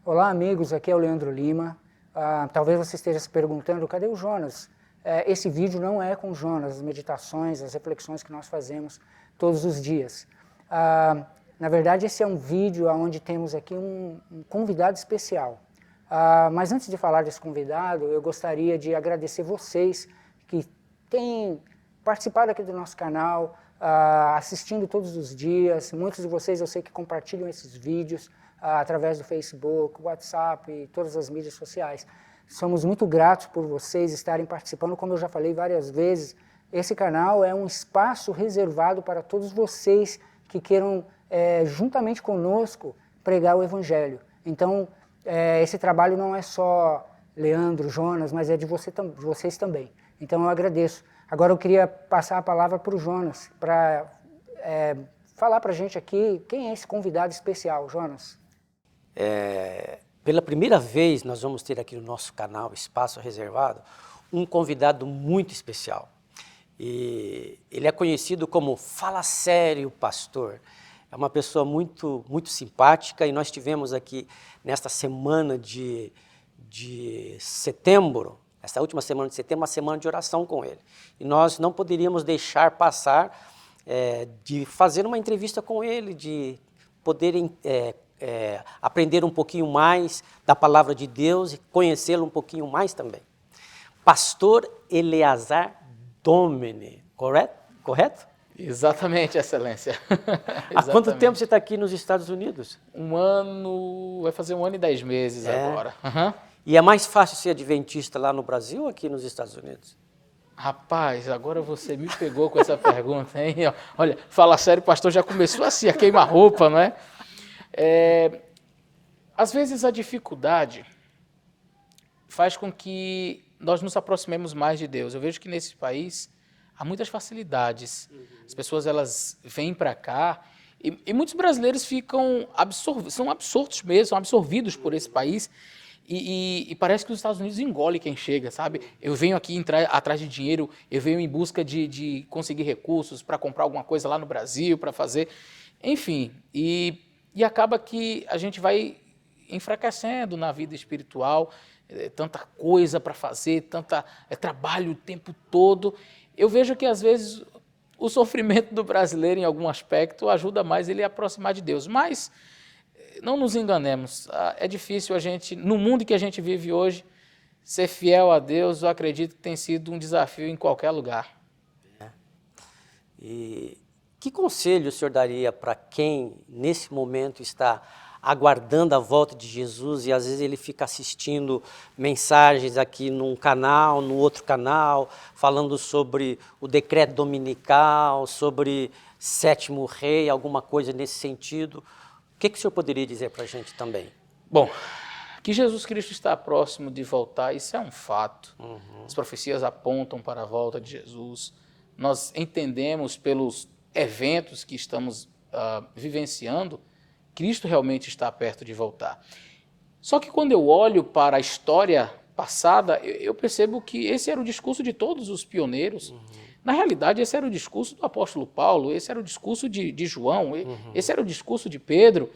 Olá, amigos, aqui é o Leandro Lima. Talvez você esteja se perguntando, cadê o Jonas? Esse vídeo não é com o Jonas, as meditações, as reflexões que nós fazemos todos os dias. Na verdade, esse é um vídeo onde temos aqui um convidado especial. Mas antes de falar desse convidado, eu gostaria de agradecer vocês que têm participado aqui do nosso canal, assistindo todos os dias. Muitos de vocês eu sei que compartilham esses vídeos através do Facebook, WhatsApp e todas as mídias sociais. Somos muito gratos por vocês estarem participando. Como eu já falei várias vezes, esse canal é um espaço reservado para todos vocês que queiram, juntamente conosco, pregar o Evangelho. Então, esse trabalho não é só Leandro, Jonas, mas é de vocês também. Então, eu agradeço. Agora, eu queria passar a palavra para o Jonas, para falar para a gente aqui quem é esse convidado especial. Jonas. Pela primeira vez, nós vamos ter aqui no nosso canal, Espaço Reservado, um convidado muito especial. E ele é conhecido como Fala Sério Pastor. É uma pessoa muito simpática e nós tivemos aqui, nesta semana de setembro, essa última semana de setembro, uma semana de oração com ele. E nós não poderíamos deixar passar de fazer uma entrevista com ele, de poder aprender um pouquinho mais da palavra de Deus e conhecê-lo um pouquinho mais também. Pastor Eleazar Domene, correto? Exatamente, Excelência. Há quanto tempo você está aqui nos Estados Unidos? Vai fazer 1 ano e 10 meses agora. Uhum. E é mais fácil ser adventista lá no Brasil ou aqui nos Estados Unidos? Rapaz, agora você me pegou com essa pergunta, hein? Olha, Fala Sério, pastor, já começou assim a queimar roupa, não é? Às vezes a dificuldade faz com que nós nos aproximemos mais de Deus. Eu vejo que nesse país há muitas facilidades. As pessoas elas vêm para cá e muitos brasileiros são absortos mesmo, são absorvidos por esse país e parece que os Estados Unidos engolem quem chega, sabe? Eu venho aqui atrás de dinheiro, eu venho em busca de conseguir recursos para comprar alguma coisa lá no Brasil, para fazer, enfim, e acaba que a gente vai enfraquecendo na vida espiritual, tanta coisa para fazer, trabalho o tempo todo. Eu vejo que, às vezes, o sofrimento do brasileiro, em algum aspecto, ajuda mais ele a aproximar de Deus. Mas não nos enganemos, é difícil a gente, no mundo que a gente vive hoje, ser fiel a Deus. Eu acredito que tem sido um desafio em qualquer lugar. E que conselho o senhor daria para quem, nesse momento, está aguardando a volta de Jesus e às vezes ele fica assistindo mensagens aqui num canal, no outro canal, falando sobre o decreto dominical, sobre sétimo rei, alguma coisa nesse sentido? O que o senhor poderia dizer para a gente também? Bom, que Jesus Cristo está próximo de voltar, isso é um fato. As profecias apontam para a volta de Jesus. Nós entendemos pelos eventos que estamos vivenciando, Cristo realmente está perto de voltar. Só que quando eu olho para a história passada, eu percebo que esse era o discurso de todos os pioneiros. Na realidade, esse era o discurso do apóstolo Paulo, esse era o discurso de João, esse era o discurso de Pedro.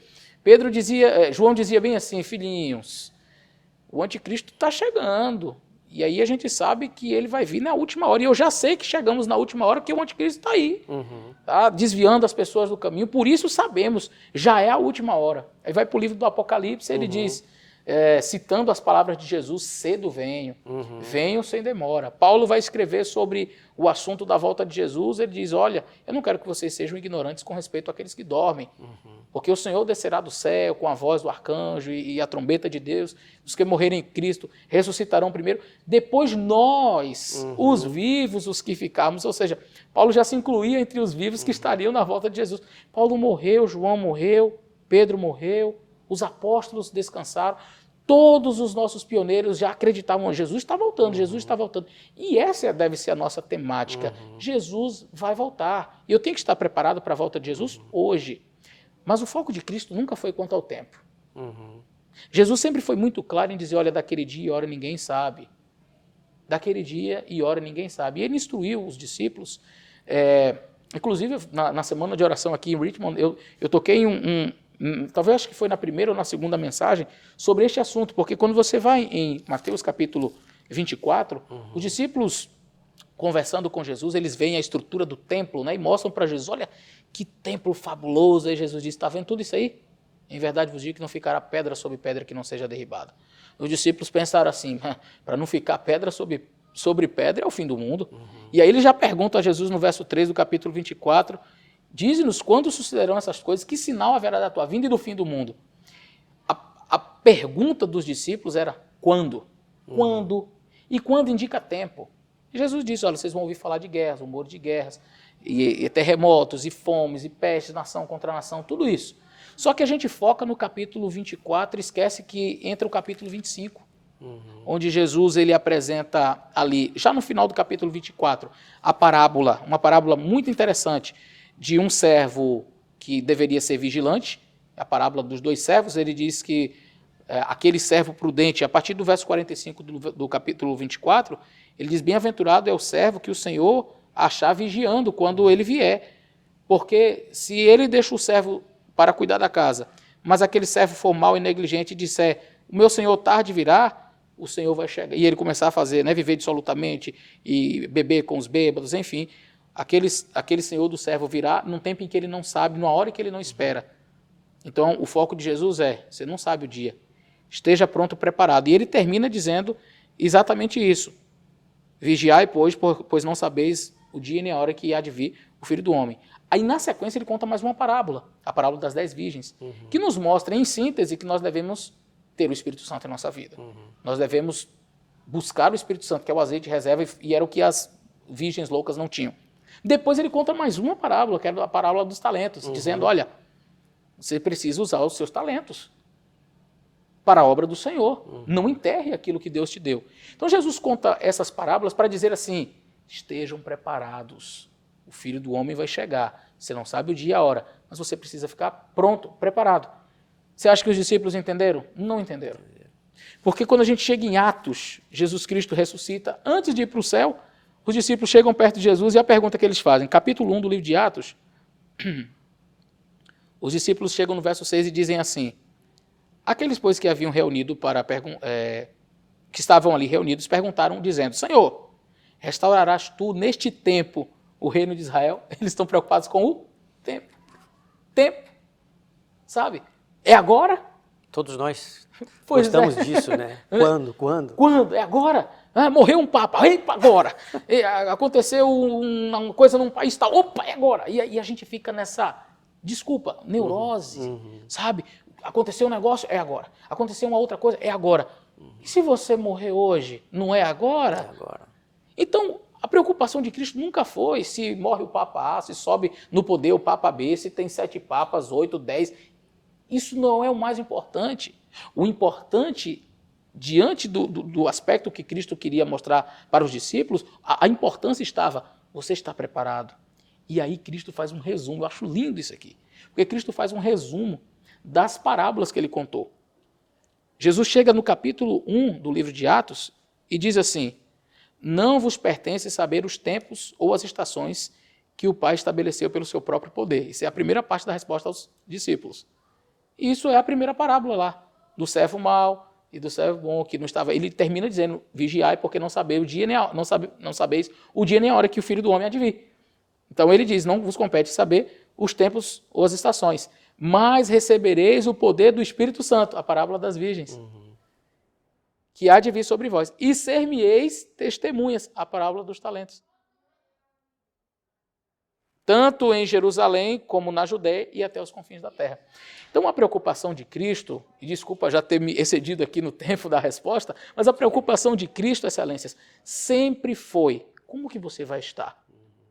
João dizia bem assim: filhinhos, o anticristo está chegando. E aí a gente sabe que ele vai vir na última hora. E eu já sei que chegamos na última hora, porque o anticristo está aí, tá desviando as pessoas do caminho. Por isso sabemos, já é a última hora. Aí vai para o livro do Apocalipse, ele diz, citando as palavras de Jesus: cedo venho, venho sem demora. Paulo vai escrever sobre o assunto da volta de Jesus, ele diz: olha, eu não quero que vocês sejam ignorantes com respeito àqueles que dormem, porque o Senhor descerá do céu com a voz do arcanjo e a trombeta de Deus. Os que morrerem em Cristo ressuscitarão primeiro, depois nós, os vivos, os que ficarmos. Ou seja, Paulo já se incluía entre os vivos que estariam na volta de Jesus. Paulo morreu, João morreu, Pedro morreu, os apóstolos descansaram. Todos os nossos pioneiros já acreditavam: Jesus está voltando, Jesus está voltando. E essa deve ser a nossa temática. Jesus vai voltar. E eu tenho que estar preparado para a volta de Jesus hoje. Mas o foco de Cristo nunca foi quanto ao tempo. Jesus sempre foi muito claro em dizer: olha, daquele dia e hora ninguém sabe. Daquele dia e hora ninguém sabe. E ele instruiu os discípulos. Inclusive, na semana de oração aqui em Richmond, eu toquei talvez acho que foi na primeira ou na segunda mensagem, sobre este assunto, porque quando você vai em Mateus capítulo 24, os discípulos conversando com Jesus, eles veem a estrutura do templo, né, e mostram para Jesus, olha que templo fabuloso. Aí Jesus diz, está vendo tudo isso aí? Em verdade vos digo que não ficará pedra sobre pedra que não seja derribada. Os discípulos pensaram assim, para não ficar pedra sobre pedra é o fim do mundo. E aí ele já pergunta a Jesus no verso 3 do capítulo 24, dize-nos quando sucederão essas coisas, que sinal haverá da tua vinda e do fim do mundo? A pergunta dos discípulos era, quando? Quando? E quando indica tempo? E Jesus disse, olha, vocês vão ouvir falar de guerras, rumor de guerras, e terremotos, e fomes, e pestes, nação contra nação, tudo isso. Só que a gente foca no capítulo 24 e esquece que entra o capítulo 25, onde Jesus ele apresenta ali, já no final do capítulo 24, a parábola, uma parábola muito interessante, de um servo que deveria ser vigilante, a parábola dos 2 servos. Ele diz que aquele servo prudente, a partir do verso 45 do capítulo 24, ele diz, bem-aventurado é o servo que o Senhor achar vigiando quando ele vier, porque se ele deixa o servo para cuidar da casa, mas aquele servo for mau e negligente e disser, o meu Senhor tarde virá, o Senhor vai chegar, e ele começar a fazer, né, viver dissolutamente e beber com os bêbados, enfim, aquele Senhor do servo virá num tempo em que ele não sabe, numa hora em que ele não espera. Então, o foco de Jesus é, você não sabe o dia, esteja pronto, preparado. E ele termina dizendo exatamente isso. Vigiai, pois não sabeis o dia nem a hora que há de vir o Filho do Homem. Aí, na sequência, ele conta mais uma parábola, a parábola das 10 virgens, que nos mostra, em síntese, que nós devemos ter o Espírito Santo em nossa vida. Nós devemos buscar o Espírito Santo, que é o azeite de reserva, e era o que as virgens loucas não tinham. Depois ele conta mais uma parábola, que é a parábola dos talentos, dizendo, olha, você precisa usar os seus talentos para a obra do Senhor. Não enterre aquilo que Deus te deu. Então Jesus conta essas parábolas para dizer assim, estejam preparados, o Filho do Homem vai chegar. Você não sabe o dia e a hora, mas você precisa ficar pronto, preparado. Você acha que os discípulos entenderam? Não entenderam. Porque quando a gente chega em Atos, Jesus Cristo ressuscita, antes de ir para o céu, os discípulos chegam perto de Jesus e a pergunta que eles fazem, capítulo 1 do livro de Atos, os discípulos chegam no verso 6 e dizem assim, aqueles, pois, que haviam reunido que estavam ali reunidos, perguntaram, dizendo, Senhor, restaurarás tu neste tempo o reino de Israel? Eles estão preocupados com o tempo. Tempo. Sabe? É agora? Todos nós Gostamos disso, né? Quando? Quando? É agora? Morreu um papa, epa, agora. Aconteceu uma coisa num país tal, opa, é agora. E a gente fica nessa, desculpa, neurose, sabe? Aconteceu um negócio, é agora. Aconteceu uma outra coisa, é agora. E se você morrer hoje, não é agora? É agora. Então, a preocupação de Cristo nunca foi se morre o Papa A, se sobe no poder o Papa B, se tem 7 papas, 8, 10. Isso não é o mais importante. O importante, diante do aspecto que Cristo queria mostrar para os discípulos, a importância estava, você está preparado? E aí Cristo faz um resumo, eu acho lindo isso aqui, porque Cristo faz um resumo das parábolas que ele contou. Jesus chega no capítulo 1 do livro de Atos e diz assim, não vos pertence saber os tempos ou as estações que o Pai estabeleceu pelo seu próprio poder. Isso é a primeira parte da resposta aos discípulos. E isso é a primeira parábola lá, do servo mau e do servo bom, que não estava. Ele termina dizendo, vigiai, porque não sabeis o dia nem a hora que o Filho do Homem há de vir. Então ele diz, não vos compete saber os tempos ou as estações, mas recebereis o poder do Espírito Santo, a parábola das virgens, que há de vir sobre vós, e ser-me-eis testemunhas, a parábola dos talentos. Tanto em Jerusalém como na Judéia e até os confins da terra. Então a preocupação de Cristo, e desculpa já ter me excedido aqui no tempo da resposta, mas a preocupação de Cristo, excelências, sempre foi, como que você vai estar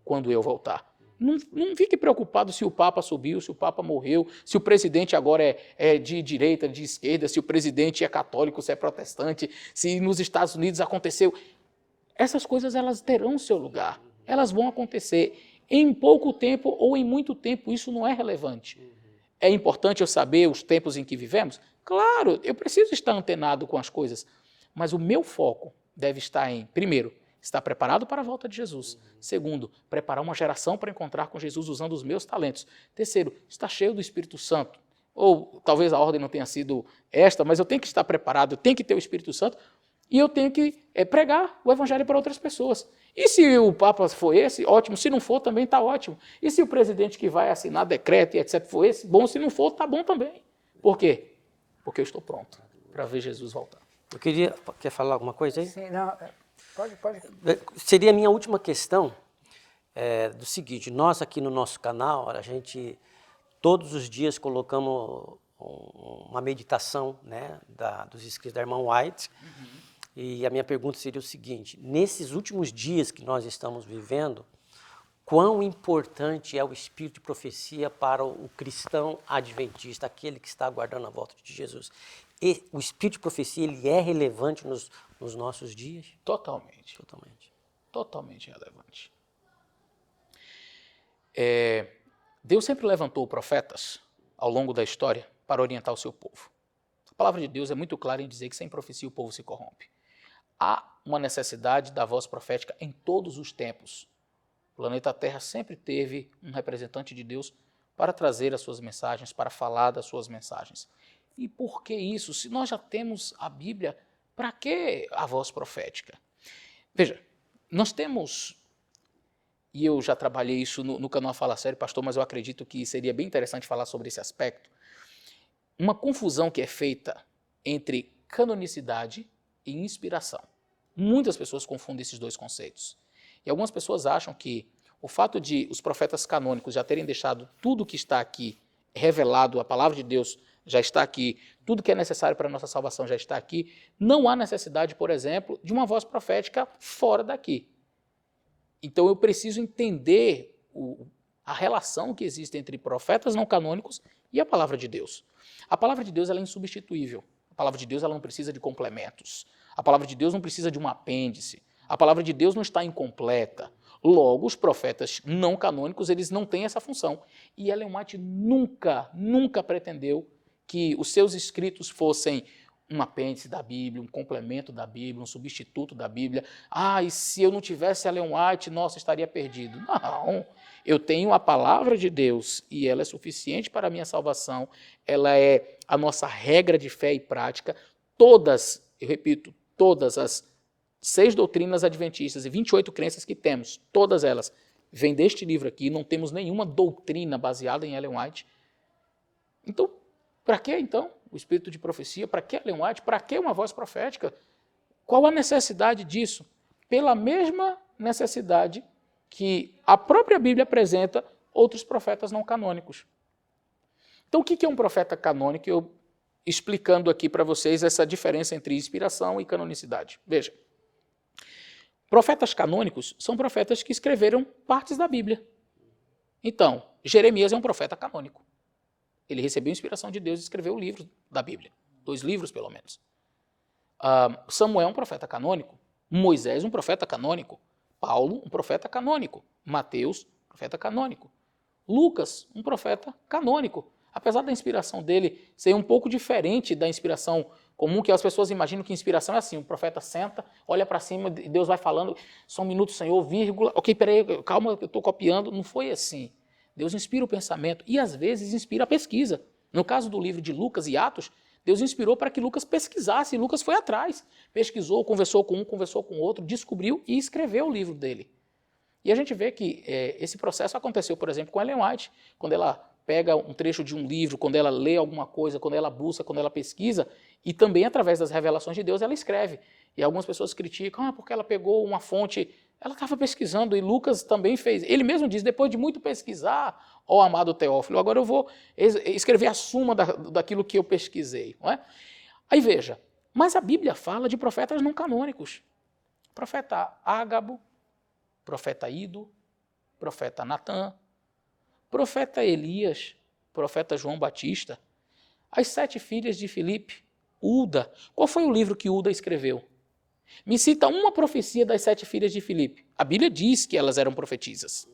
quando eu voltar? Não fique preocupado se o Papa subiu, se o Papa morreu, se o presidente agora é de direita, de esquerda, se o presidente é católico, se é protestante, se nos Estados Unidos aconteceu. Essas coisas elas terão seu lugar, elas vão acontecer. Em pouco tempo ou em muito tempo, isso não é relevante. É importante eu saber os tempos em que vivemos? Claro, eu preciso estar antenado com as coisas, mas o meu foco deve estar em, primeiro, estar preparado para a volta de Jesus. Segundo, preparar uma geração para encontrar com Jesus usando os meus talentos. Terceiro, estar cheio do Espírito Santo, ou talvez a ordem não tenha sido esta, mas eu tenho que estar preparado, eu tenho que ter o Espírito Santo, e eu tenho que pregar o evangelho para outras pessoas. E se o Papa for esse, ótimo. Se não for, também está ótimo. E se o presidente que vai assinar decreto e etc. for esse, bom. Se não for, está bom também. Por quê? Porque eu estou pronto para ver Jesus voltar. Quer falar alguma coisa aí? Sim, não, pode. Seria a minha última questão, do seguinte: nós aqui no nosso canal, a gente todos os dias colocamos uma meditação, né, dos escritos da irmã White. E a minha pergunta seria o seguinte: nesses últimos dias que nós estamos vivendo, quão importante é o espírito de profecia para o cristão adventista, aquele que está aguardando a volta de Jesus? E o espírito de profecia, ele é relevante nos nossos dias? Totalmente. Totalmente relevante. Deus sempre levantou profetas ao longo da história para orientar o seu povo. A palavra de Deus é muito clara em dizer que sem profecia o povo se corrompe. Há uma necessidade da voz profética em todos os tempos. O planeta Terra sempre teve um representante de Deus para trazer as suas mensagens, para falar das suas mensagens. E por que isso? Se nós já temos a Bíblia, para que a voz profética? Veja, nós temos, e eu já trabalhei isso no canal Fala Sério, pastor, mas eu acredito que seria bem interessante falar sobre esse aspecto, uma confusão que é feita entre canonicidade e inspiração. Muitas pessoas confundem esses dois conceitos. E algumas pessoas acham que o fato de os profetas canônicos já terem deixado tudo que está aqui revelado, a palavra de Deus já está aqui, tudo que é necessário para a nossa salvação já está aqui, não há necessidade, por exemplo, de uma voz profética fora daqui. Então eu preciso entender a relação que existe entre profetas não canônicos e a palavra de Deus. A palavra de Deus ela é insubstituível. A palavra de Deus ela não precisa de complementos. A palavra de Deus não precisa de um apêndice. A palavra de Deus não está incompleta. Logo, os profetas não canônicos, eles não têm essa função. E Ellen White nunca pretendeu que os seus escritos fossem um apêndice da Bíblia, um complemento da Bíblia, um substituto da Bíblia. E se eu não tivesse Ellen White, nossa, estaria perdido. Não, eu tenho a palavra de Deus e ela é suficiente para a minha salvação. Ela é a nossa regra de fé e prática. Todas, eu repito, todas as 6 doutrinas adventistas e 28 crenças que temos, todas elas, vêm deste livro aqui, não temos nenhuma doutrina baseada em Ellen White. Então, para que então o espírito de profecia? Para que Ellen White? Para que uma voz profética? Qual a necessidade disso? Pela mesma necessidade que a própria Bíblia apresenta outros profetas não canônicos. Então, o que é um profeta canônico? Eu explicando aqui para vocês essa diferença entre inspiração e canonicidade. Veja, profetas canônicos são profetas que escreveram partes da Bíblia. Então, Jeremias é um profeta canônico. Ele recebeu inspiração de Deus e escreveu o livro da Bíblia. 2 livros, pelo menos. Samuel é um profeta canônico. Moisés, um profeta canônico. Paulo, um profeta canônico. Mateus, profeta canônico. Lucas, um profeta canônico. Apesar da inspiração dele ser um pouco diferente da inspiração comum, que as pessoas imaginam que inspiração é assim, o profeta senta, olha para cima e Deus vai falando, só um minuto, Senhor, vírgula, ok, peraí, calma, eu estou copiando. Não foi assim. Deus inspira o pensamento e, às vezes, inspira a pesquisa. No caso do livro de Lucas e Atos, Deus inspirou para que Lucas pesquisasse, e Lucas foi atrás. Pesquisou, conversou com um, conversou com outro, descobriu e escreveu o livro dele. E a gente vê que esse processo aconteceu, por exemplo, com Ellen White, quando ela pega um trecho de um livro, quando ela lê alguma coisa, quando ela busca, quando ela pesquisa, e também através das revelações de Deus ela escreve. E algumas pessoas criticam, porque ela pegou uma fonte, ela estava pesquisando, e Lucas também fez. Ele mesmo diz, depois de muito pesquisar, ó amado Teófilo, agora eu vou escrever a suma daquilo que eu pesquisei. Não é? Aí veja, mas a Bíblia fala de profetas não canônicos. Profeta Ágabo, profeta Ido, profeta Natã, profeta Elias, profeta João Batista, as 7 filhas de Filipe, Uda. Qual foi o livro que Uda escreveu? Me cita uma profecia das 7 filhas de Filipe. A Bíblia diz que elas eram profetisas.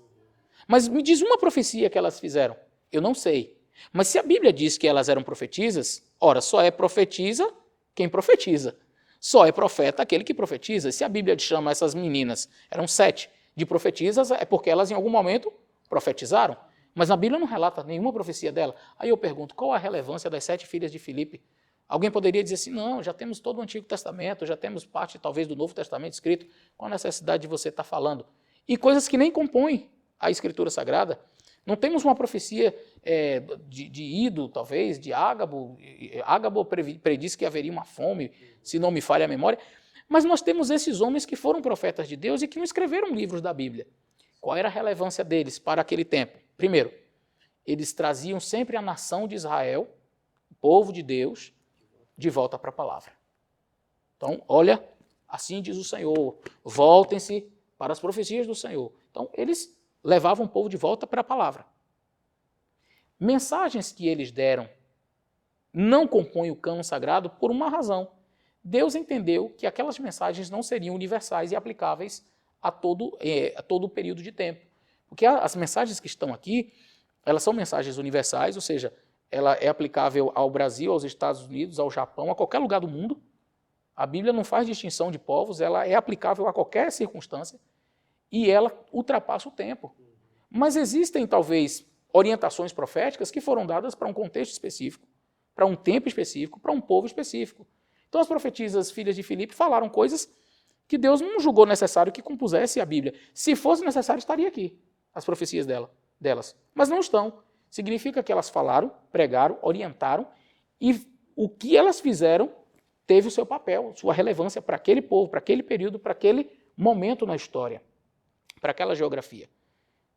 Mas me diz uma profecia que elas fizeram. Eu não sei. Mas se a Bíblia diz que elas eram profetisas, ora, só é profetiza quem profetiza. Só é profeta aquele que profetiza. Se a Bíblia chama essas meninas, eram 7, de profetisas, é porque elas em algum momento profetizaram. Mas a Bíblia não relata nenhuma profecia dela. Aí eu pergunto, qual a relevância das 7 filhas de Filipe? Alguém poderia dizer assim, não, já temos todo o Antigo Testamento, já temos parte talvez do Novo Testamento escrito, qual a necessidade de você estar falando? E coisas que nem compõem a Escritura Sagrada. Não temos uma profecia de Ido, talvez, de Ágabo. Ágabo predisse que haveria uma fome, se não me falha a memória. Mas nós temos esses homens que foram profetas de Deus e que não escreveram livros da Bíblia. Qual era a relevância deles para aquele tempo? Primeiro, eles traziam sempre a nação de Israel, o povo de Deus, de volta para a palavra. Então, olha, assim diz o Senhor, voltem-se para as profecias do Senhor. Então, eles levavam o povo de volta para a palavra. Mensagens que eles deram não compõem o cânon sagrado por uma razão. Deus entendeu que aquelas mensagens não seriam universais e aplicáveis a todo o período de tempo. Porque as mensagens que estão aqui, elas são mensagens universais, ou seja, ela é aplicável ao Brasil, aos Estados Unidos, ao Japão, a qualquer lugar do mundo. A Bíblia não faz distinção de povos, ela é aplicável a qualquer circunstância e ela ultrapassa o tempo. Mas existem, talvez, orientações proféticas que foram dadas para um contexto específico, para um tempo específico, para um povo específico. Então as profetisas filhas de Filipe falaram coisas que Deus não julgou necessário que compusesse a Bíblia. Se fosse necessário, estaria aqui as profecias delas. Mas não estão. Significa que elas falaram, pregaram, orientaram e o que elas fizeram teve o seu papel, sua relevância para aquele povo, para aquele período, para aquele momento na história, para aquela geografia.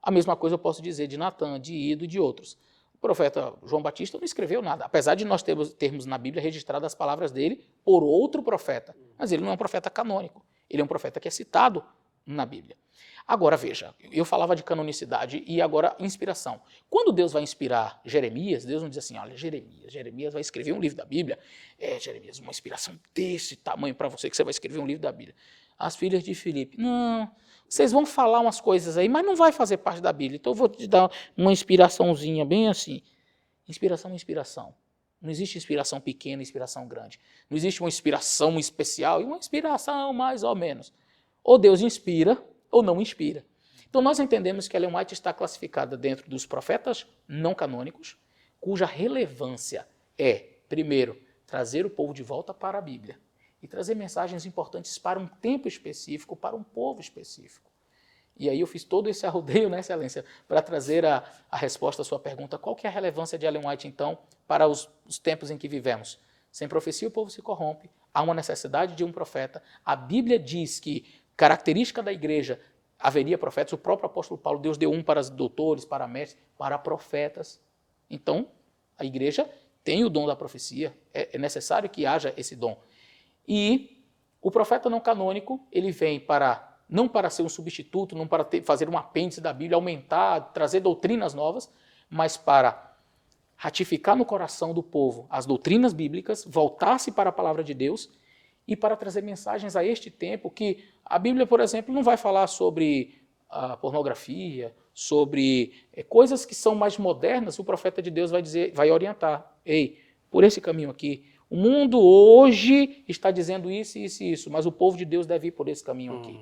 A mesma coisa eu posso dizer de Natan, de Ido e de outros. O profeta João Batista não escreveu nada, apesar de nós termos na Bíblia registrado as palavras dele por outro profeta. Mas ele não é um profeta canônico, ele é um profeta que é citado na Bíblia. Agora veja, eu falava de canonicidade e agora inspiração. Quando Deus vai inspirar Jeremias, Deus não diz assim, olha, Jeremias vai escrever um livro da Bíblia. Jeremias, uma inspiração desse tamanho para você que você vai escrever um livro da Bíblia. As filhas de Filipe, não, vocês vão falar umas coisas aí, mas não vai fazer parte da Bíblia. Então eu vou te dar uma inspiraçãozinha bem assim. Inspiração é inspiração. Não existe inspiração pequena e inspiração grande. Não existe uma inspiração especial e uma inspiração mais ou menos. Ou Deus inspira ou não inspira. Então nós entendemos que Ellen White está classificada dentro dos profetas não canônicos, cuja relevância é, primeiro, trazer o povo de volta para a Bíblia e trazer mensagens importantes para um tempo específico, para um povo específico. E aí eu fiz todo esse arrodeio, né, Excelência, para trazer a resposta à sua pergunta. Qual que é a relevância de Ellen White, então, para os tempos em que vivemos? Sem profecia o povo se corrompe, há uma necessidade de um profeta. A Bíblia diz que característica da igreja, haveria profetas, o próprio apóstolo Paulo, Deus deu um para os doutores, para mestres, para profetas. Então, a igreja tem o dom da profecia, é necessário que haja esse dom. E o profeta não canônico, ele vem não para ser um substituto, não para fazer um apêndice da Bíblia, aumentar, trazer doutrinas novas, mas para ratificar no coração do povo as doutrinas bíblicas, voltar-se para a palavra de Deus e para trazer mensagens a este tempo que a Bíblia, por exemplo, não vai falar sobre a pornografia, sobre coisas que são mais modernas. O profeta de Deus vai orientar. Ei, por esse caminho aqui, o mundo hoje está dizendo isso, isso e isso, mas o povo de Deus deve ir por esse caminho aqui.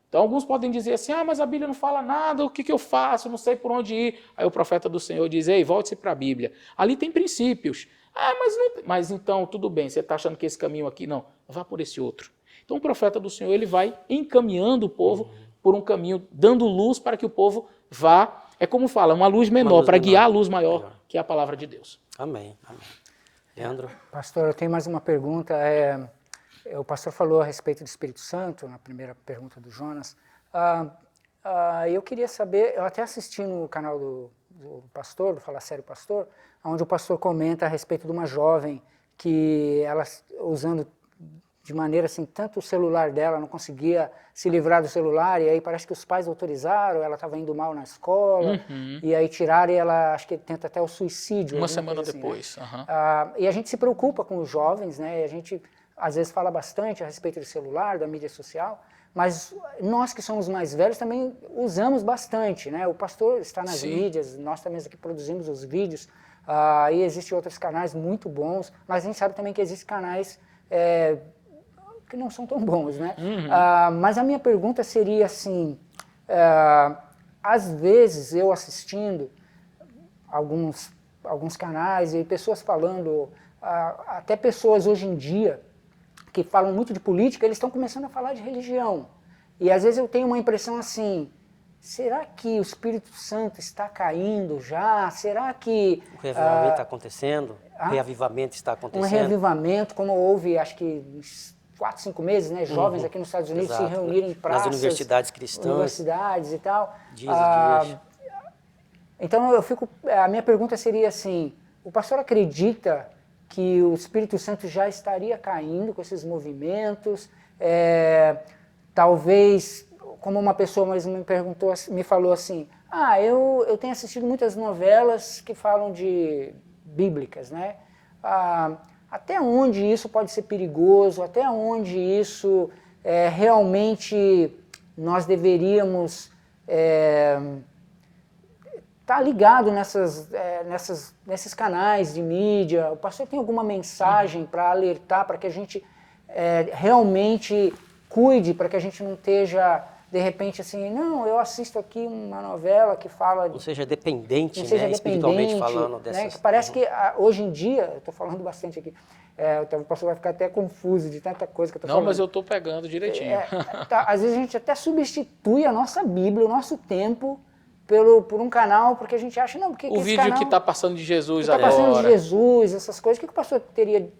Então alguns podem dizer assim, mas a Bíblia não fala nada, o que eu faço, não sei por onde ir. Aí o profeta do Senhor diz, ei, volte-se para a Bíblia. Ali tem princípios. Mas então, tudo bem, você está achando que esse caminho aqui, não, vá por esse outro. Então o profeta do Senhor, ele vai encaminhando o povo por um caminho, dando luz para que o povo vá, é como fala, uma luz menor, para guiar a luz maior, que é a palavra de Deus. Amém, amém. Leandro? Pastor, eu tenho mais uma pergunta. O pastor falou a respeito do Espírito Santo, na primeira pergunta do Jonas. Eu queria saber, eu até assisti no canal do pastor, do Fala Sério Pastor, onde o pastor comenta a respeito de uma jovem que ela, usando de maneira assim, tanto o celular dela, não conseguia se livrar do celular, e aí parece que os pais autorizaram, ela estava indo mal na escola, e aí tiraram e ela, acho que tenta até o suicídio. Uma semana assim, depois. Né? E a gente se preocupa com os jovens, né? E a gente às vezes fala bastante a respeito do celular, da mídia social, mas nós que somos mais velhos também usamos bastante, né? O pastor está nas mídias, nós também aqui produzimos os vídeos, e existem outros canais muito bons, mas a gente sabe também que existem canais que não são tão bons, né? Mas a minha pergunta seria assim, às vezes eu assistindo, alguns canais e pessoas falando, até pessoas hoje em dia que falam muito de política, eles estão começando a falar de religião. E às vezes eu tenho uma impressão assim, será que o Espírito Santo está caindo já? Será que... O reavivamento está acontecendo? O reavivamento está acontecendo? Um reavivamento, como houve, acho que uns 4, 5 meses, né? Jovens aqui nos Estados Unidos Exato. se reuniram em praças. Nas universidades cristãs. Universidades e tal. Dias e dias. Então a minha pergunta seria assim, o pastor acredita que o Espírito Santo já estaria caindo com esses movimentos? Talvez, como uma pessoa me falou assim, eu tenho assistido muitas novelas que falam de bíblicas, né? Até onde isso pode ser perigoso? Até onde isso realmente nós deveríamos tá ligado nesses canais de mídia? O pastor tem alguma mensagem para alertar, para que a gente realmente cuide, para que a gente não esteja, de repente, assim, não, eu assisto aqui uma novela que fala... Não seja dependente, não seja né, espiritualmente falando dessas... Né, que parece que hoje em dia, eu estou falando bastante aqui, o pastor vai ficar até confuso de tanta coisa que eu estou falando. Não, mas eu estou pegando direitinho. Às vezes a gente até substitui a nossa Bíblia, o nosso tempo, por um canal, porque a gente acha, não, porque o vídeo que está passando de Jesus agora. Está passando de agora. Jesus, essas coisas, o que o pastor teria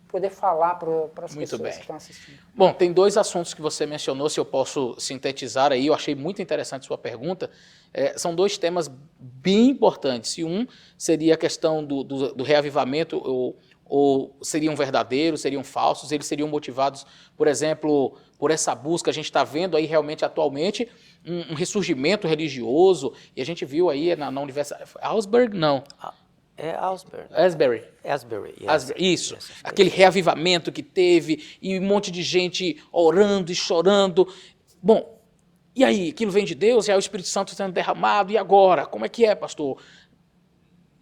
poder falar para as pessoas que estão assistindo? Bom, tem 2 assuntos que você mencionou, se eu posso sintetizar aí, eu achei muito interessante sua pergunta. São 2 temas bem importantes, e um seria a questão do reavivamento, ou seriam verdadeiros, seriam falsos, eles seriam motivados, por exemplo, por essa busca. A gente está vendo aí realmente atualmente um ressurgimento religioso, e a gente viu aí na Universidade... Augsburg? Não. Asbury. Isso. Yes, aquele reavivamento que teve, e um monte de gente orando e chorando. Bom, e aí? Aquilo vem de Deus, e aí o Espírito Santo sendo derramado, e agora? Como é que é, pastor?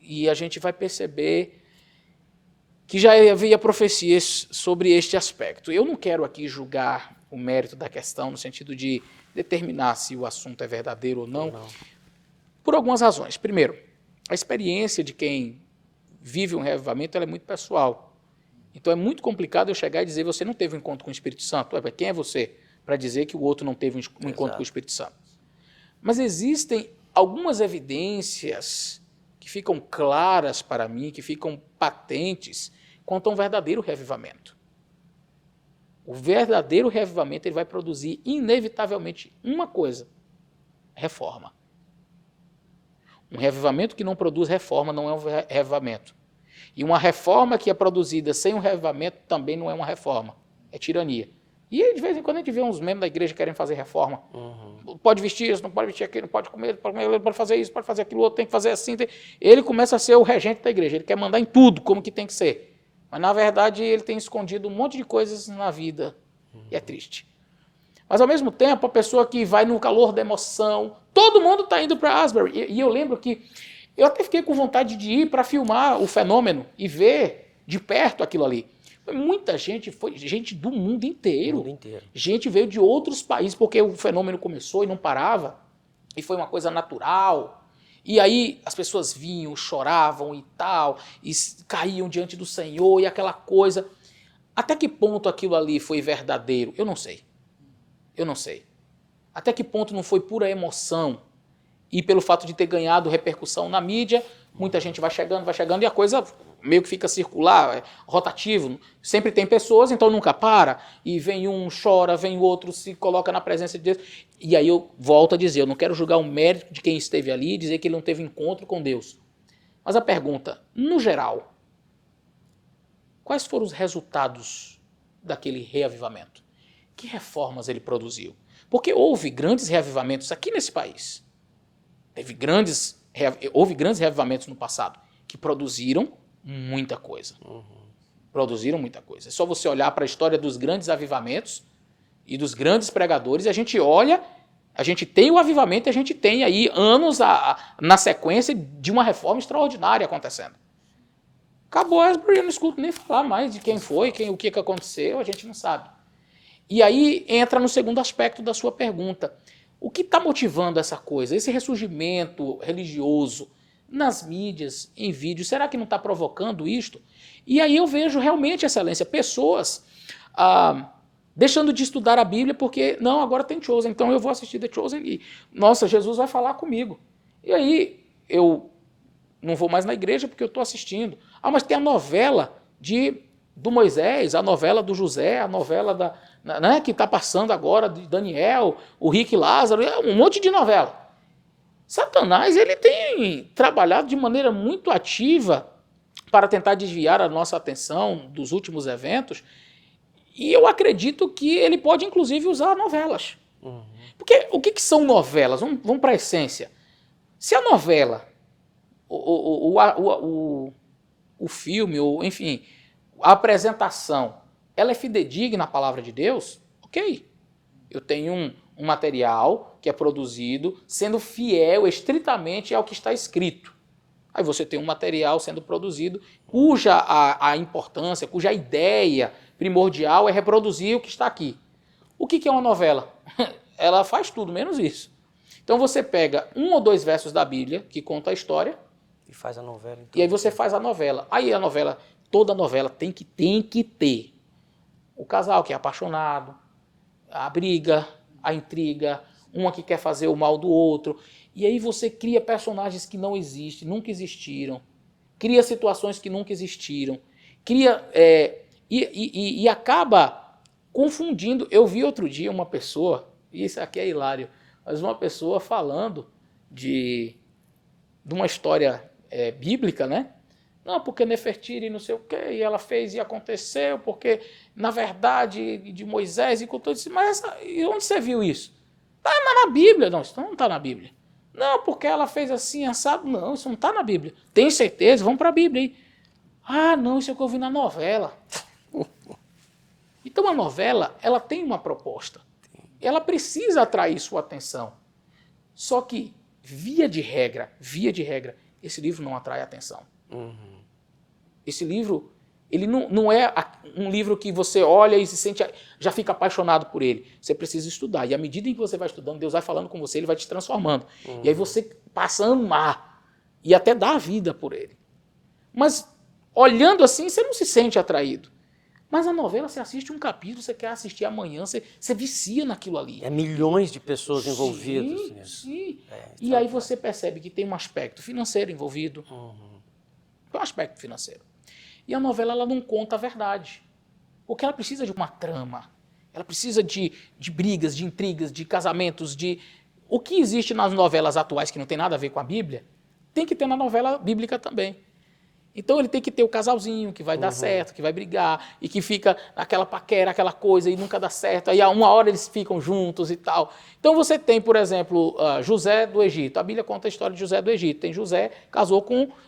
E a gente vai perceber que já havia profecias sobre este aspecto. Eu não quero aqui julgar o mérito da questão, no sentido de determinar se o assunto é verdadeiro ou não, por algumas razões. Primeiro, a experiência de quem vive um reavivamento ela é muito pessoal. Então é muito complicado eu chegar e dizer, você não teve um encontro com o Espírito Santo. Quem é você para dizer que o outro não teve um encontro com o Espírito Santo? Mas existem algumas evidências que ficam claras para mim, que ficam patentes, quanto a um verdadeiro reavivamento. O verdadeiro reavivamento ele vai produzir, inevitavelmente, uma coisa: reforma. Um reavivamento que não produz reforma não é um reavivamento. E uma reforma que é produzida sem um reavivamento também não é uma reforma, é tirania. E de vez em quando a gente vê uns membros da igreja querendo fazer reforma. Pode vestir isso, não pode vestir aquilo, não pode comer, pode fazer isso, pode fazer aquilo outro, tem que fazer assim. Ele começa a ser o regente da igreja, ele quer mandar em tudo como que tem que ser. Mas, na verdade, ele tem escondido um monte de coisas na vida, e é triste. Mas, ao mesmo tempo, a pessoa que vai no calor da emoção, todo mundo está indo para Asbury. E eu lembro que eu até fiquei com vontade de ir para filmar o fenômeno e ver de perto aquilo ali. Muita gente, foi gente do mundo inteiro. Gente veio de outros países, porque o fenômeno começou e não parava, e foi uma coisa natural. E aí as pessoas vinham, choravam e tal, e caíam diante do Senhor e aquela coisa. Até que ponto aquilo ali foi verdadeiro? Eu não sei. Eu não sei. Até que ponto não foi pura emoção? E pelo fato de ter ganhado repercussão na mídia, muita gente vai chegando, e a coisa meio que fica circular, rotativo. Sempre tem pessoas, então nunca para. E vem um, chora, vem o outro, se coloca na presença de Deus. E aí eu volto a dizer, eu não quero julgar o mérito de quem esteve ali e dizer que ele não teve encontro com Deus. Mas a pergunta, no geral, quais foram os resultados daquele reavivamento? Que reformas ele produziu? Porque houve grandes reavivamentos aqui nesse país. Houve grandes reavivamentos no passado que produziram muita coisa. Produziram muita coisa. É só você olhar para a história dos grandes avivamentos e dos grandes pregadores, e a gente olha, a gente tem o avivamento, e a gente tem aí anos na sequência de uma reforma extraordinária acontecendo. Acabou Asbury, eu não escuto nem falar mais de quem foi, o que aconteceu, a gente não sabe. E aí entra no segundo aspecto da sua pergunta. O que está motivando essa coisa, esse ressurgimento religioso nas mídias, em vídeo. Será que não está provocando isto? E aí eu vejo realmente, excelência, pessoas deixando de estudar a Bíblia porque, não, agora tem Chosen, então eu vou assistir The Chosen e, nossa, Jesus vai falar comigo. E aí eu não vou mais na igreja porque eu estou assistindo. Mas tem a novela do Moisés, a novela do José, a novela que está passando agora de Daniel, o Rick Lázaro, um monte de novela. Satanás ele tem trabalhado de maneira muito ativa para tentar desviar a nossa atenção dos últimos eventos, e eu acredito que ele pode inclusive usar novelas. Porque o que são novelas? Vamos para a essência. Se a novela, o filme, ou enfim, a apresentação, ela é fidedigna à palavra de Deus, ok. Eu tenho um material que é produzido sendo fiel estritamente ao que está escrito. Aí você tem um material sendo produzido cuja a importância, cuja ideia primordial é reproduzir o que está aqui. O que é uma novela? Ela faz tudo, menos isso. Então você pega 1 ou 2 versos da Bíblia que conta a história E faz a novela. Então. e aí você faz a novela. Aí a novela, toda novela tem que ter o casal que é apaixonado, a briga, a intriga, uma que quer fazer o mal do outro. E aí você cria personagens que não existem, nunca existiram. Cria situações que nunca existiram. E acaba confundindo. Eu vi outro dia uma pessoa, e isso aqui é hilário, mas uma pessoa falando de uma história bíblica, né? Não, porque Nefertiri não sei o quê, e ela fez e aconteceu, porque, na verdade, de Moisés e com tudo isso. Mas e onde você viu isso? Está na Bíblia. Não, isso não está na Bíblia. Não, porque ela fez assim, assado. Não, isso não está na Bíblia. Tem certeza? Vamos para a Bíblia aí. Não, isso é o que eu vi na novela. Então a novela, ela tem uma proposta. Ela precisa atrair sua atenção. Só que, via de regra, esse livro não atrai atenção. Esse livro, ele não é um livro que você olha e se sente, já fica apaixonado por ele. Você precisa estudar. E à medida em que você vai estudando, Deus vai falando com você, ele vai te transformando. E aí você passa a amar e até dar a vida por ele. Mas, olhando assim, você não se sente atraído. Mas a novela, você assiste um capítulo, você quer assistir amanhã, você vicia naquilo ali. É milhões de pessoas envolvidas nisso. Sim. E aí você percebe que tem um aspecto financeiro envolvido. Tem um aspecto financeiro. E a novela, ela não conta a verdade. Porque ela precisa de uma trama. Ela precisa de brigas, de intrigas, de casamentos, de... O que existe nas novelas atuais que não tem nada a ver com a Bíblia, tem que ter na novela bíblica também. Então ele tem que ter o casalzinho que vai dar certo, que vai brigar, e que fica aquela paquera, aquela coisa, e nunca dá certo. Aí a uma hora eles ficam juntos e tal. Então você tem, por exemplo, José do Egito. A Bíblia conta a história de José do Egito. Tem José,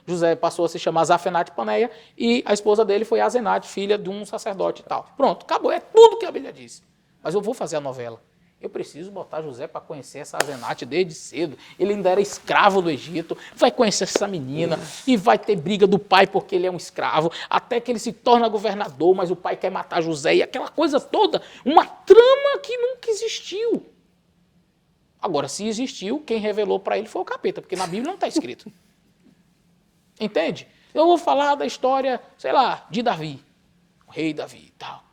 José passou a se chamar Zafenate Paneia, e a esposa dele foi Azenate, filha de um sacerdote e tal. Pronto, acabou. É tudo que a Bíblia diz. Mas eu vou fazer a novela. Eu preciso botar José para conhecer essa Azenate desde cedo. Ele ainda era escravo do Egito. Vai conhecer essa menina e vai ter briga do pai porque ele é um escravo. Até que ele se torna governador, mas o pai quer matar José. E aquela coisa toda. Uma trama que nunca existiu. Agora, se existiu, quem revelou para ele foi o capeta, porque na Bíblia não está escrito. Entende? Eu vou falar da história, sei lá, de Davi. O rei Davi e tal.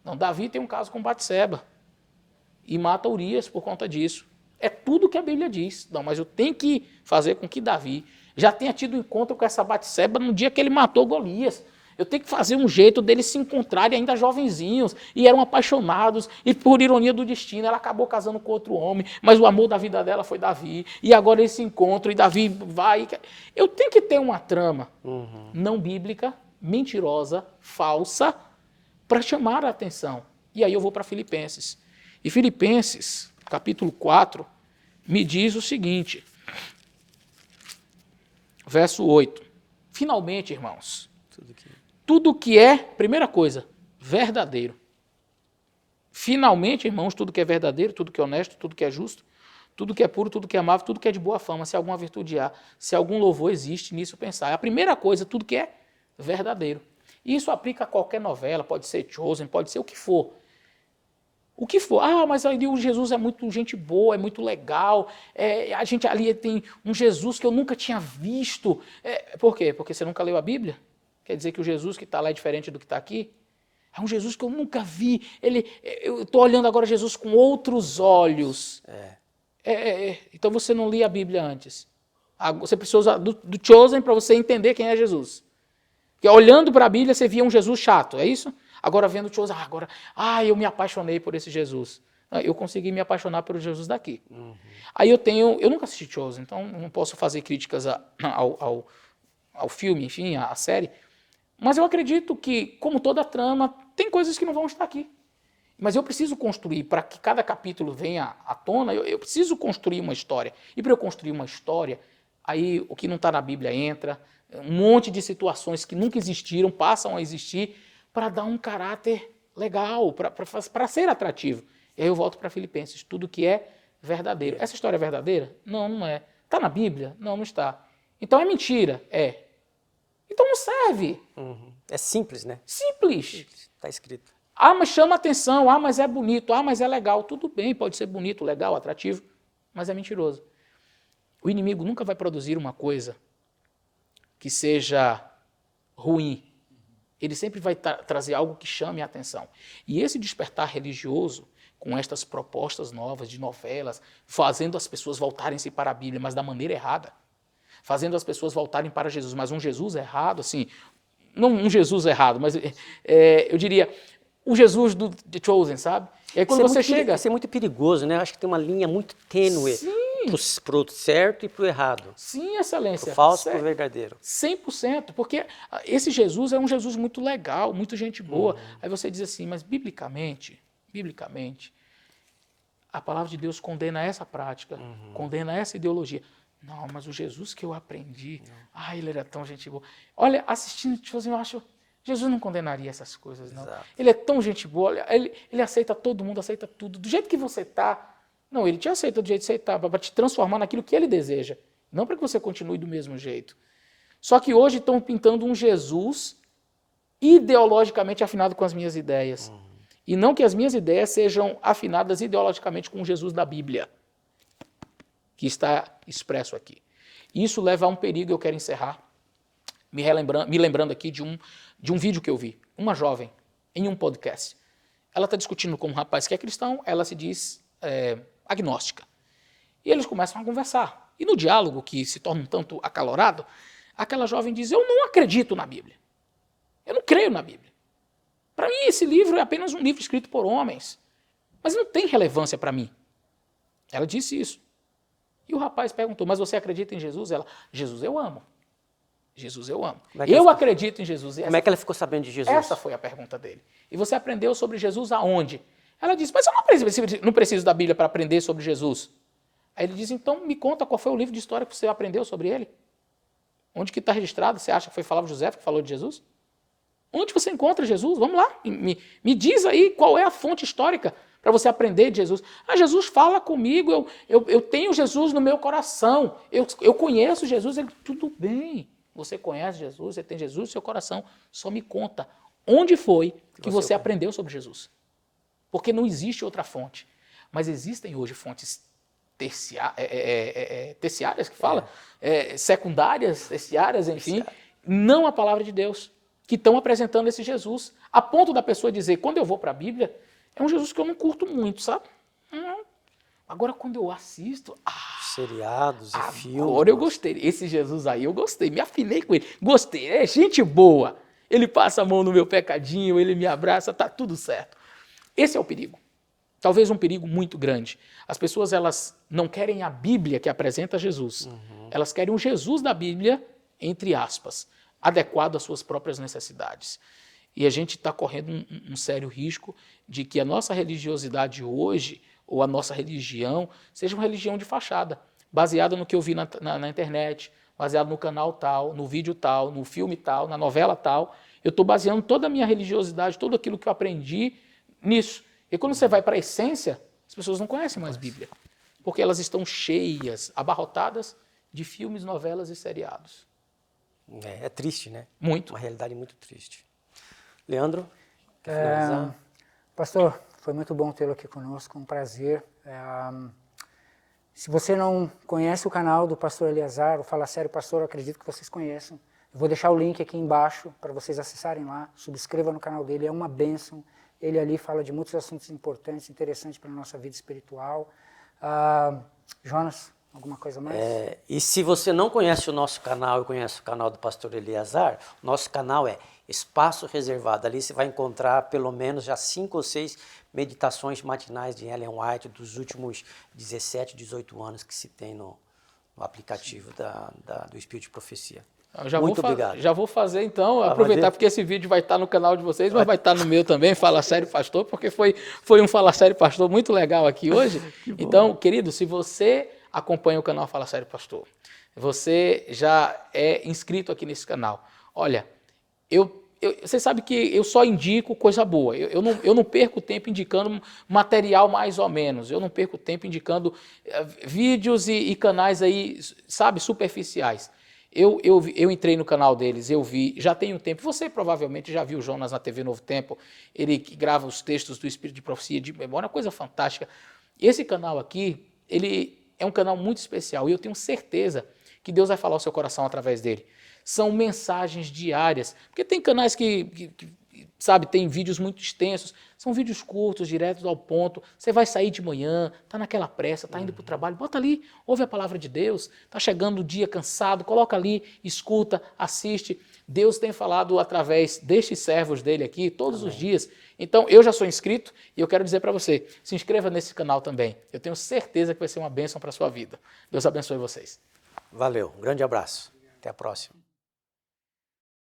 Não, Davi tem um caso com Batseba. E mata Urias por conta disso. É tudo que a Bíblia diz. Não, mas eu tenho que fazer com que Davi já tenha tido encontro com essa Batseba no dia que ele matou Golias. Eu tenho que fazer um jeito deles se encontrarem ainda jovenzinhos, e eram apaixonados, e por ironia do destino, ela acabou casando com outro homem, mas o amor da vida dela foi Davi, e agora eles se encontram, e Davi vai... Eu tenho que ter uma trama não bíblica, mentirosa, falsa, para chamar a atenção. E aí eu vou para Filipenses. E Filipenses, capítulo 4, me diz o seguinte, verso 8. Finalmente, irmãos, tudo que é, primeira coisa, verdadeiro. Finalmente, irmãos, tudo que é verdadeiro, tudo que é honesto, tudo que é justo, tudo que é puro, tudo que é amável, tudo que é de boa fama, se alguma virtude há, se algum louvor existe, nisso pensar. É a primeira coisa, tudo que é verdadeiro. E isso aplica a qualquer novela, pode ser Chosen, pode ser o que for. O que for, mas ali o Jesus é muito gente boa, é muito legal, a gente ali tem um Jesus que eu nunca tinha visto. Por quê? Porque você nunca leu a Bíblia? Quer dizer que o Jesus que está lá é diferente do que está aqui? É um Jesus que eu nunca vi. Eu estou olhando agora Jesus com outros olhos. Então você não lia a Bíblia antes. Você precisa usar do Chosen para você entender quem é Jesus. Porque olhando para a Bíblia você via um Jesus chato, é isso? Agora vendo o Chosen, eu me apaixonei por esse Jesus. Eu consegui me apaixonar pelo Jesus daqui. Aí eu nunca assisti Chosen, então não posso fazer críticas ao filme, enfim, à série. Mas eu acredito que, como toda trama, tem coisas que não vão estar aqui. Mas eu preciso construir, para que cada capítulo venha à tona, eu preciso construir uma história. E para eu construir uma história, aí o que não está na Bíblia entra, um monte de situações que nunca existiram passam a existir para dar um caráter legal, para ser atrativo. E aí eu volto para Filipenses, tudo que é verdadeiro. Essa história é verdadeira? Não, não é. Está na Bíblia? Não, não está. Então é mentira? É. Então não serve. É simples, né? Simples. Está escrito. Mas chama atenção, mas é bonito, mas é legal. Tudo bem, pode ser bonito, legal, atrativo, mas é mentiroso. O inimigo nunca vai produzir uma coisa que seja ruim. Ele sempre vai trazer algo que chame a atenção. E esse despertar religioso, com estas propostas novas de novelas, fazendo as pessoas voltarem-se para a Bíblia, mas da maneira errada, fazendo as pessoas voltarem para Jesus, mas um Jesus errado, assim, não um Jesus errado, mas eu diria o Jesus do The Chosen, sabe? E aí quando você chega... Isso é muito perigoso, né? Eu acho que tem uma linha muito tênue para o certo e para o errado. Sim, excelência. Para o falso e para o verdadeiro. 100%, porque esse Jesus é um Jesus muito legal, muito gente boa. Aí você diz assim, mas biblicamente, a palavra de Deus condena essa prática, condena essa ideologia. Não, mas o Jesus que eu aprendi, ele era tão gente boa. Olha, assistindo The Chosen, eu acho... Jesus não condenaria essas coisas, não. Exato. Ele é tão gente boa, ele aceita todo mundo, aceita tudo. Do jeito que você está, não, ele te aceita do jeito que você está, para te transformar naquilo que ele deseja. Não para que você continue do mesmo jeito. Só que hoje estão pintando um Jesus ideologicamente afinado com as minhas ideias. E não que as minhas ideias sejam afinadas ideologicamente com o Jesus da Bíblia, que está expresso aqui. Isso leva a um perigo, eu quero encerrar, me lembrando aqui de um vídeo que eu vi, uma jovem, em um podcast. Ela está discutindo com um rapaz que é cristão, ela se diz agnóstica. E eles começam a conversar. E no diálogo, que se torna um tanto acalorado, aquela jovem diz, eu não acredito na Bíblia. Eu não creio na Bíblia. Para mim, esse livro é apenas um livro escrito por homens. Mas não tem relevância para mim. Ela disse isso. E o rapaz perguntou, mas você acredita em Jesus? Ela, Jesus eu amo. Jesus eu amo. Eu acredito em Jesus. Como é que ela ficou sabendo de Jesus? Essa foi a pergunta dele. E você aprendeu sobre Jesus aonde? Ela disse, mas eu não preciso da Bíblia para aprender sobre Jesus. Aí ele diz, então me conta qual foi o livro de história que você aprendeu sobre ele. Onde que está registrado? Você acha que foi Flávio José que falou de Jesus? Onde você encontra Jesus? Vamos lá, me diz aí qual é a fonte histórica para você aprender de Jesus. Jesus fala comigo, eu tenho Jesus no meu coração, eu conheço Jesus. Ele, tudo bem, você conhece Jesus, você tem Jesus no seu coração, só me conta onde foi que você aprendeu sobre Jesus. Porque não existe outra fonte. Mas existem hoje fontes terciárias, que fala? Secundárias, terciárias, enfim, não a palavra de Deus, que estão apresentando esse Jesus, a ponto da pessoa dizer, quando eu vou para a Bíblia, é um Jesus que eu não curto muito, sabe? Agora, quando eu assisto... seriados e filmes. Agora eu gostei. Esse Jesus aí eu gostei, me afinei com ele. Gostei, é gente boa. Ele passa a mão no meu pecadinho, ele me abraça, tá tudo certo. Esse é o perigo. Talvez um perigo muito grande. As pessoas, elas não querem a Bíblia que apresenta Jesus. Elas querem um Jesus da Bíblia, entre aspas, adequado às suas próprias necessidades. E a gente está correndo um sério risco de que a nossa religiosidade hoje, ou a nossa religião, seja uma religião de fachada, baseada no que eu vi na internet, baseado no canal tal, no vídeo tal, no filme tal, na novela tal. Eu estou baseando toda a minha religiosidade, tudo aquilo que eu aprendi nisso. E quando você vai para a essência, as pessoas não conhecem mais Bíblia, porque elas estão cheias, abarrotadas de filmes, novelas e seriados. É triste, né? Muito. Uma realidade muito triste. Leandro, quer finalizar? Pastor, Foi muito bom tê-lo aqui conosco, um prazer. Se você não conhece o canal do Pastor Eliazar, o Fala Sério Pastor, eu acredito que vocês conheçam. Eu vou deixar o link aqui embaixo para vocês acessarem lá. Subscreva no canal dele, é uma bênção. Ele ali fala de muitos assuntos importantes, interessantes para a nossa vida espiritual. Jonas, alguma coisa mais? E se você não conhece o nosso canal e conhece o canal do Pastor Eliazar, nosso canal é Espaço Reservado. Ali você vai encontrar pelo menos já 5 ou 6 meditações matinais de Ellen White dos últimos 17, 18 anos que se tem no aplicativo do Espírito de Profecia. Muito obrigado. Já vou fazer então, aproveitar porque esse vídeo vai estar no canal de vocês, mas vai estar no meu também, Fala Sério Pastor, porque foi um Fala Sério Pastor muito legal aqui hoje. Então, querido, se você acompanha o canal Fala Sério Pastor, você já é inscrito aqui nesse canal. Olha, você sabe que eu só indico coisa boa. Eu não perco tempo indicando material mais ou menos. Eu não perco tempo indicando vídeos e canais aí, sabe, superficiais. Eu entrei no canal deles, eu vi, já tem um tempo, você provavelmente já viu o Jonas na TV Novo Tempo, ele que grava os textos do Espírito de Profecia de memória, uma coisa fantástica. Esse canal aqui, ele é um canal muito especial e eu tenho certeza que Deus vai falar ao seu coração através dele. São mensagens diárias, porque tem canais que sabe, tem vídeos muito extensos, são vídeos curtos, diretos ao ponto. Você vai sair de manhã, está naquela pressa, está indo para o trabalho, bota ali, ouve a palavra de Deus, está chegando o dia cansado, coloca ali, escuta, assiste. Deus tem falado através destes servos dele aqui todos os dias. Então, eu já sou inscrito e eu quero dizer para você, se inscreva nesse canal também. Eu tenho certeza que vai ser uma bênção para a sua vida. Deus abençoe vocês. Valeu, um grande abraço. Até a próxima.